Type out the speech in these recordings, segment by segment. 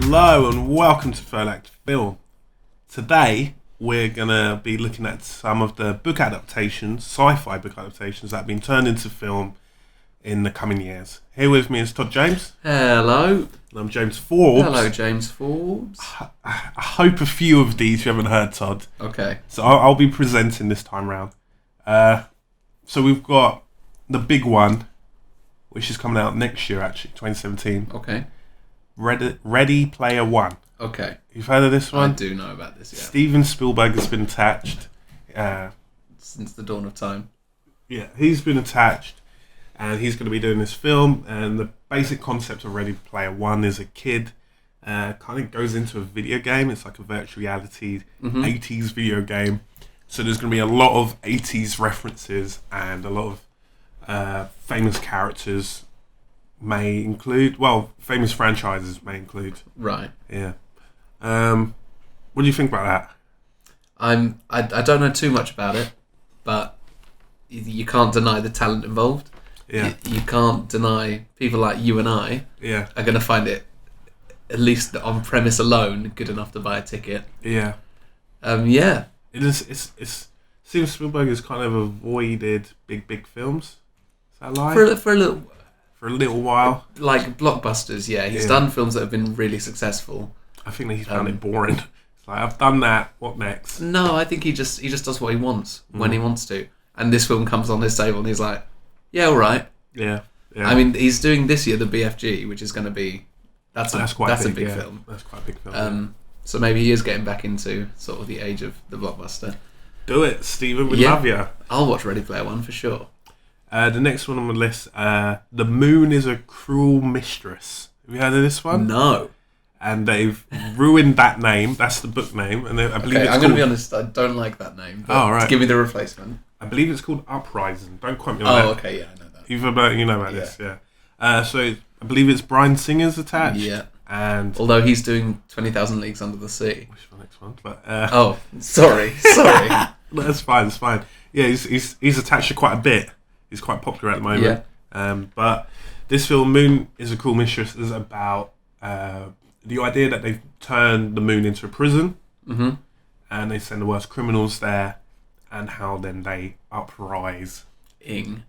Hello and welcome to Third Act Film. Today we're going to be looking at some of the book adaptations, sci-fi book adaptations that have been turned into film in the coming years. Here with me is Todd James. Hello. And I'm James Forbes. Hello, James Forbes. I hope a few of these you haven't heard, Todd. Okay. So I'll be presenting this time round. So we've got the big one, which is coming out next year actually, 2017. Okay. Ready Player One. Okay. You've heard of this one? I do know about this, yeah. Steven Spielberg has been attached. Since the dawn of time. Yeah, he's been attached, and he's going to be doing this film. And the basic concept of Ready Player One is a kid kind of goes into a video game. It's like a virtual reality 80s video game. So there's going to be a lot of 80s references and a lot of famous characters may include. Well, famous franchises may include. Right. Yeah. What do you think about that? I don't know too much about it, but you can't deny the talent involved. Yeah. You can't deny people like you and I are going to find it, at least on premise alone, good enough to buy a ticket. Yeah. Yeah. It is. It's Steven Spielberg has kind of avoided big films. Is that right? For a little while. Like blockbusters, yeah. He's done films that have been really successful. I think that he's found it boring. It's like, I've done that. What next? No, I think he just does what he wants when he wants to. And this film comes on his table and he's like, yeah, all right. Yeah. I mean, he's doing this year the BFG, which is going to be that's a big yeah. film. That's quite a big film. So maybe he is getting back into sort of the age of the blockbuster. Do it, Stephen. We love you. I'll watch Ready Player One for sure. The next one on the list, The Moon is a Cruel Mistress. Have you heard of this one? No. And they've ruined that name. That's the book name. And I believe it's I'm going to be honest, I don't like that name. But right. Give me the replacement. I believe it's called Uprising. Don't quote me on that. Oh, okay, yeah, I know that. You know about this, yeah. So I believe it's Bryan Singer's attached. Yeah. And although he's doing 20,000 Leagues Under the Sea. Which is the next one? But oh, sorry. That's fine. It's fine. Yeah, he's attached to quite a bit. He's quite popular at the moment. Yeah. But this film, Moon is a Cruel Mistress, is about the idea that they've turned the moon into a prison, and they send the worst criminals there, and how then they uprise. And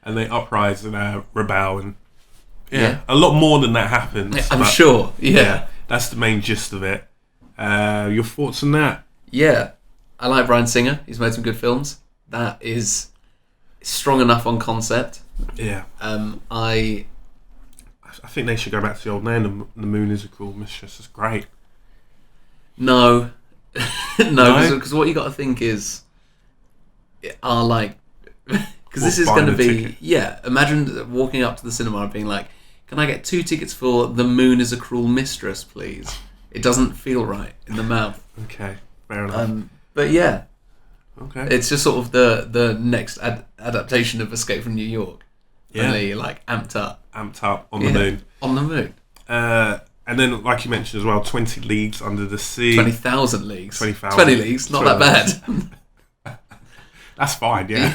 they uprise and rebel, and a lot more than that happens. I'm sure. Yeah. That's the main gist of it. Your thoughts on that? Yeah. I like Bryan Singer. He's made some good films. That is strong enough on concept. Yeah. I think they should go back to the old name. The Moon is a Cruel Mistress. It's great. No. No, because what you got to think is, because this is going to be, imagine walking up to the cinema and being like, can I get 2 tickets for The Moon is a Cruel Mistress, please? It doesn't feel right in the mouth. Okay, fair enough. But yeah. Okay. It's just sort of the next adaptation of Escape from New York. Yeah. Only like amped up on the moon. On the moon. And then, like you mentioned as well, 20 Leagues Under the Sea. 20,000 Leagues. 20,000. 20 Leagues, not that bad. That's fine, yeah.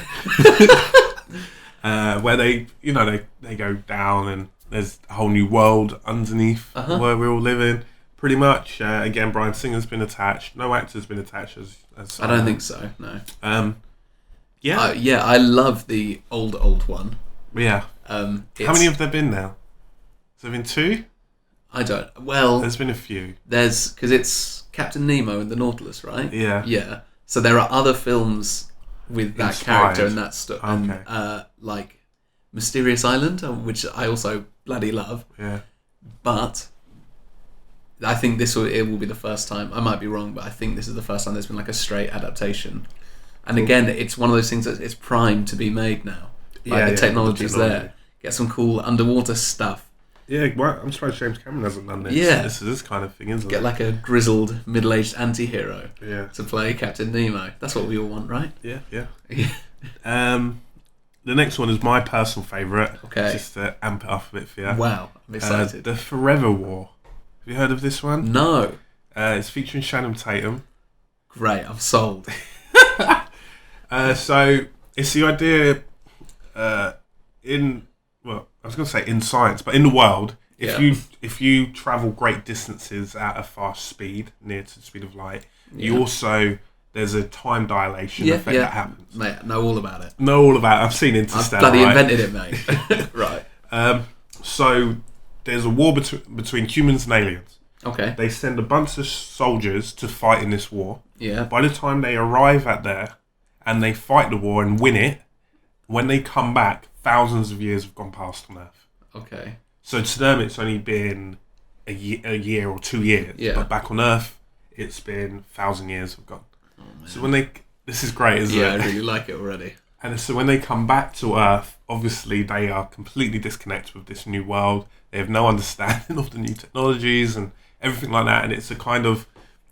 Where they go down and there's a whole new world underneath where we're all living. Pretty much. Again, Bryan Singer's been attached. No actor's been attached as I don't think so, no. Yeah. I love the old one. Yeah. How many have there been now? Has there been 2? I don't. Well, there's been a few. Because it's Captain Nemo and the Nautilus, right? Yeah. Yeah. So there are other films with that character and that stuff. Okay. Like Mysterious Island, which I also bloody love. Yeah. But I think it will be the first time. I might be wrong, but I think this is the first time there's been like a straight adaptation. And again, it's one of those things that it's primed to be made now. Like the technology's there. Get some cool underwater stuff. Yeah, well, I'm surprised James Cameron hasn't done this. Yeah. This is this kind of thing, isn't it? Get like a grizzled, middle-aged anti-hero to play Captain Nemo. That's what we all want, right? Yeah. The next one is my personal favourite. Okay. Just to amp it up a bit for you. Wow, I'm excited. The Forever War. Have you heard of this one? No. It's featuring Channing Tatum. Great, I'm sold. So it's the idea in science, but in the world, if you travel great distances at a fast speed, near to the speed of light, you also there's a time dilation effect that happens. Mate, know all about it. Know all about it. I've seen Interstellar. I've bloody invented it, mate. Right. So there's a war between humans and aliens. Okay. They send a bunch of soldiers to fight in this war. Yeah. By the time they arrive at there and they fight the war and win it, when they come back, thousands of years have gone past on Earth. Okay. So to them, it's only been a year or 2 years. Yeah. But back on Earth, it's been 1,000 years have gone. Oh, so when this is great, isn't it? Yeah, I really like it already. And so when they come back to Earth, obviously they are completely disconnected with this new world. They have no understanding of the new technologies and everything like that. And it's a kind of,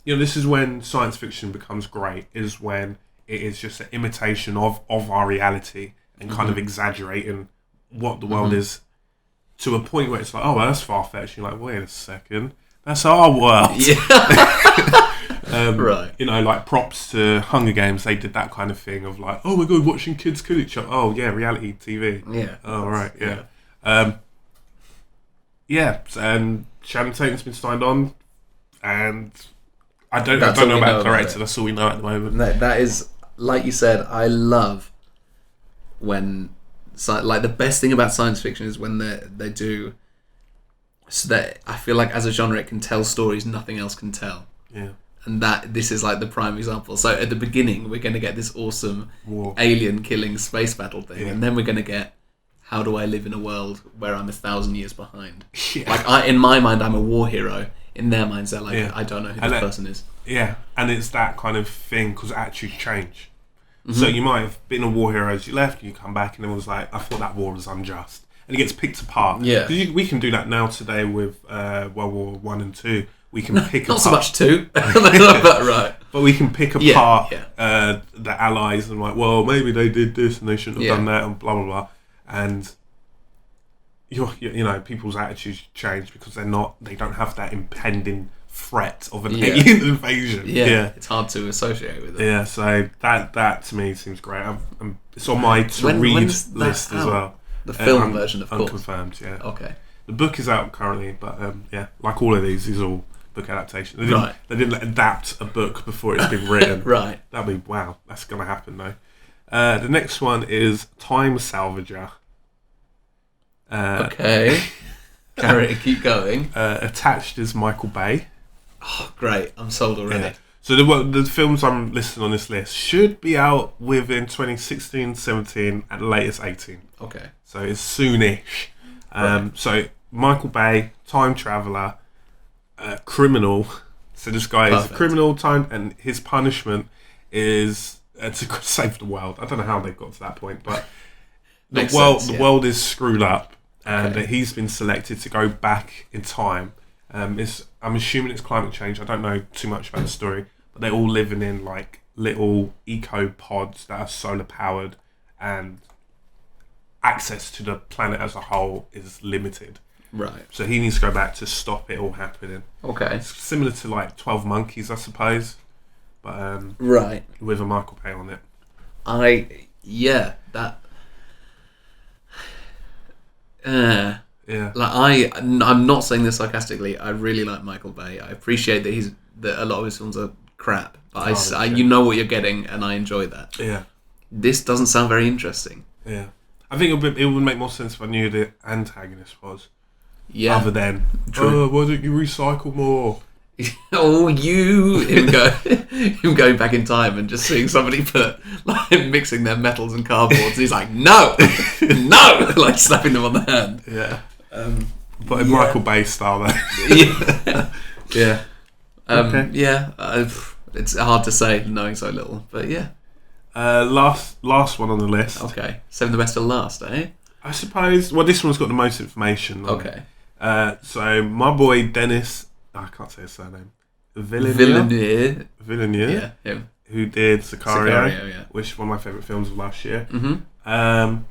this is when science fiction becomes great, is when it is just an imitation of our reality and kind of exaggerating what the world is to a point where it's like, oh, well, that's far-fetched. You're like, wait a second, that's our world. Yeah. Right. Like props to Hunger Games, they did that kind of thing of like, oh my god, watching kids kill each other. Oh yeah, reality TV. Yeah. Oh right, yeah. And Shannon Tatum's been signed on, and I don't know about the director. That's all we know at the moment. No, that is, like you said, I love when the best thing about science fiction is when they do so that I feel like as a genre it can tell stories nothing else can tell. Yeah. And this is like the prime example. So at the beginning, we're going to get this awesome alien killing space battle thing, and then we're going to get how do I live in a world where I'm 1,000 years behind? Yeah. Like in my mind, I'm a war hero. In their minds, they're like, I don't know who this person is. Yeah, and it's that kind of thing because attitudes change. So you might have been a war hero as you left, and you come back, and everyone's like, I thought that war was unjust, and it gets picked apart. Yeah, we can do that now today with World War 1 and 2. We can pick not apart. So much 2, right? But we can pick apart the allies and like, well, maybe they did this and they shouldn't have done that, and blah blah blah. And people's attitudes change because they don't have that impending threat of an alien invasion. Yeah, it's hard to associate with it. Yeah, so that to me seems great. It's on my to-read list as well. The film version, of course. Unconfirmed, yeah. Okay. The book is out currently, but like all of these are book adaptations. They didn't adapt a book before it's been written. Right. That'd be, wow, that's going to happen though. The next one is Time Salvager. Okay. Keep going. Attached is Michael Bay. Oh, great. I'm sold already. Yeah. So the films I'm listing on this list should be out within 2016, 17, at the latest 18. Okay. So it's soonish. Right. So Michael Bay, time traveller, criminal. So this guy is a criminal, and his punishment is to save the world. I don't know how they got to that point, but the world is screwed up, and he's been selected to go back in time. I'm assuming it's climate change. I don't know too much about the story, but they're all living in like little eco pods that are solar powered, and access to the planet as a whole is limited. Right. So he needs to go back to stop it all happening. Okay. It's similar to like 12 Monkeys, I suppose, but right, with a Michael Bay on it. Like I'm not saying this sarcastically. I really like Michael Bay. I appreciate that a lot of his films are crap, but you know what you're getting, and I enjoy that. Yeah. This doesn't sound very interesting. Yeah. I think it would make more sense if I knew who the antagonist was. Yeah. Other than, why don't you recycle more? Him going back in time and just seeing somebody mixing their metals and cardboards. He's like, no, no, like slapping them on the hand. Yeah. But in Michael Bay style, though. Yeah. It's hard to say knowing so little, but yeah. Last one on the list. Okay, save the best for last, eh? I suppose. Well, this one's got the most information. Okay. So my boy Dennis, I can't say his surname. Villeneuve. Yeah, him. Who did Sicario, which is one of my favourite films of last year. Mm-hmm.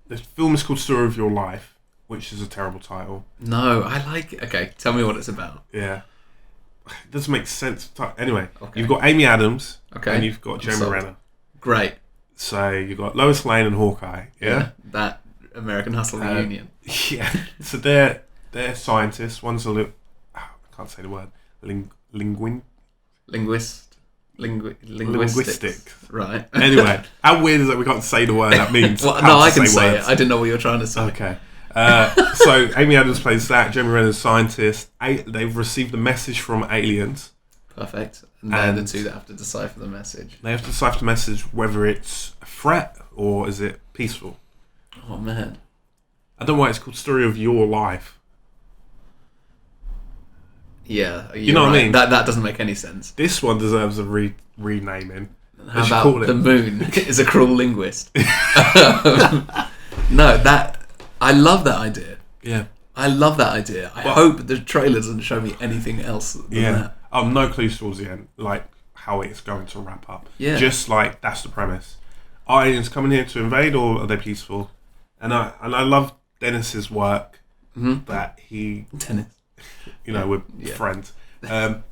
The film is called Story of Your Life, which is a terrible title. No, I like it. Okay, tell me what it's about. Yeah. It doesn't make sense. Anyway, you've got Amy Adams, and you've got Jeremy Renner. Great. So you've got Lois Lane and Hawkeye. Yeah, that American Hustle reunion. Yeah. So they're they're scientists. One's I can't say the word. Linguistic. Right. Anyway, how weird is that we can't say the word that means? Well, no, I can say it. I didn't know what you were trying to say. Okay. So Amy Adams plays that. Jeremy Renner's scientist. They've received a message from aliens. Perfect. And they're the two that have to decipher the message. They have to decipher the message whether it's a threat or is it peaceful. Oh, man. I don't know why it's called Story of Your Life. Yeah. You know what I mean? That doesn't make any sense. This one deserves a renaming. How about The Moon is a cruel linguist? No, I love that idea. Yeah. I love that idea. I hope the trailer doesn't show me anything else than that. No clues towards the end, like how it's going to wrap up. Yeah. Just like that's the premise. Are aliens coming here to invade or are they peaceful? And I love Dennis's work that he with friends. That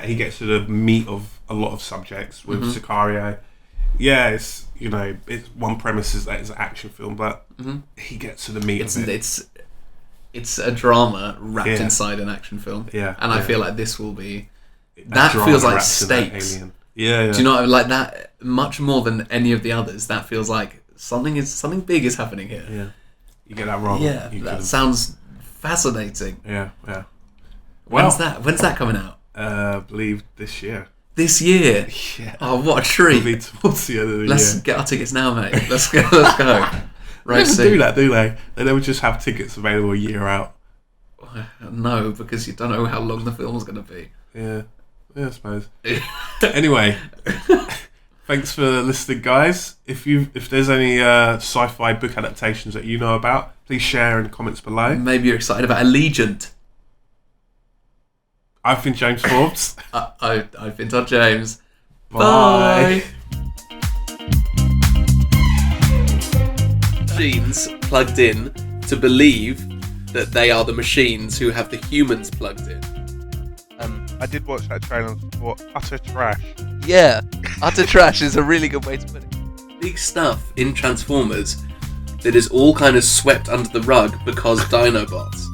he gets to the meat of a lot of subjects with Sicario. Yeah, it's one premise is that it's an action film, but he gets to the meat of it. It's a drama wrapped inside an action film. Yeah. And I feel like this will be... That feels like stakes. Yeah. Do you know, like that, much more than any of the others, that feels like something big is happening here. Yeah. You get that wrong. Yeah, that sounds fascinating. Yeah. When's that coming out? I believe this year. This year? Yeah. Oh, what a treat. It'll be towards the end of the year. Let's get our tickets now, mate. Let's go. Right, they never do that, do they? They never just have tickets available a year out. No, because you don't know how long the film's going to be. Yeah, I suppose. Anyway, thanks for listening, guys. If there's any sci-fi book adaptations that you know about, please share in the comments below. Maybe you're excited about Allegiant. I've been James Forbes. I've been Todd James. Bye. Machines plugged in to believe that they are the machines who have the humans plugged in. I did watch that trailer and thought, utter trash. Yeah, utter trash is a really good way to put it. Big stuff in Transformers that is all kind of swept under the rug because Dinobots.